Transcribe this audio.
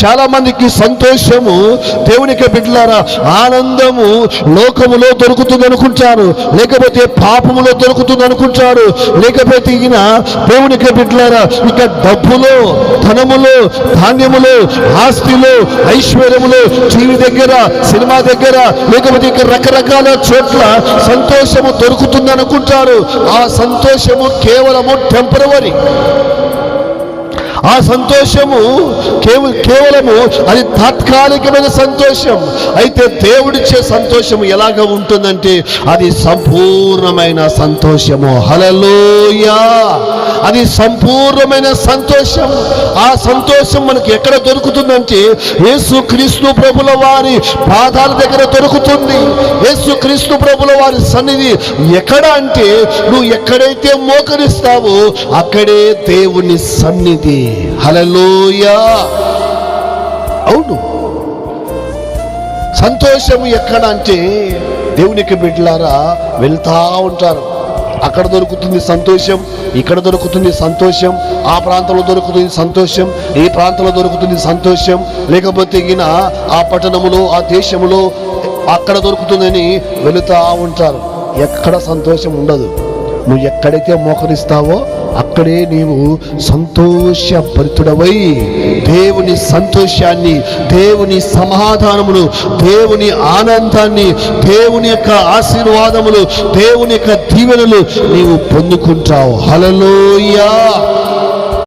చాలా మందికి సంతోషము దేవునికి బిడ్డలారా ఆనందము లోకములో దొరుకుతుంది అనుకుంటారు, లేకపోతే పాపములో దొరుకుతుంది అనుకుంటారు, లేకపోతే ఈయన దేవునికి బిడ్డలారా ఇక డబ్బులో, ధనములో, ధాన్యములో, ఆస్తిలో, ఐశ్వర్యములో, టీవీ దగ్గర, సినిమా దగ్గర, లేకపోతే ఇక రకరకాల చోట్ల సంతోషము దొరుకుతుంది అనుకుంటారు. ఆ సంతోషము కేవలము టెంపరవరీ. ఆ సంతోషము కేవలము అది తాత్కాలికమైన సంతోషం. అయితే దేవుడిచ్చే సంతోషము ఎలాగ ఉంటుందంటే అది సంపూర్ణమైన సంతోషము. హల్లెలూయా! అది సంపూర్ణమైన సంతోషం. ఆ సంతోషం మనకి ఎక్కడ దొరుకుతుందంటే యేసుక్రీస్తు ప్రభుల వారి పాదాల దగ్గర దొరుకుతుంది. యేసుక్రీస్తు ప్రభుల వారి సన్నిధి ఎక్కడ అంటే నువ్వు ఎక్కడైతే మోకరిస్తావో అక్కడే దేవుని సన్నిధి. హల్లెలూయా! అవును, సంతోషము ఎక్కడ అంటే దేవునికి బిడ్డలారా వెళ్తా ఉంటారు. అక్కడ దొరుకుతుంది సంతోషం, ఇక్కడ దొరుకుతుంది సంతోషం, ఆ ప్రాంతంలో దొరుకుతుంది సంతోషం, ఈ ప్రాంతంలో దొరుకుతుంది సంతోషం, లేకపోతే ఈయన ఆ పట్టణములో, ఆ దేశములో అక్కడ దొరుకుతుందని వెళుతూ ఉంటారు. ఎక్కడ సంతోషం ఉండదు. నువ్వు ఎక్కడైతే మోకరిస్తావో అక్కడే నీవు సంతోషభరితుడవై దేవుని సంతోషాన్ని, దేవుని సమాధానములు, దేవుని ఆనందాన్ని, దేవుని యొక్క ఆశీర్వాదములు, దేవుని యొక్క దీవెనలు నీవు పొందుకుంటావు. హల్లెలూయా!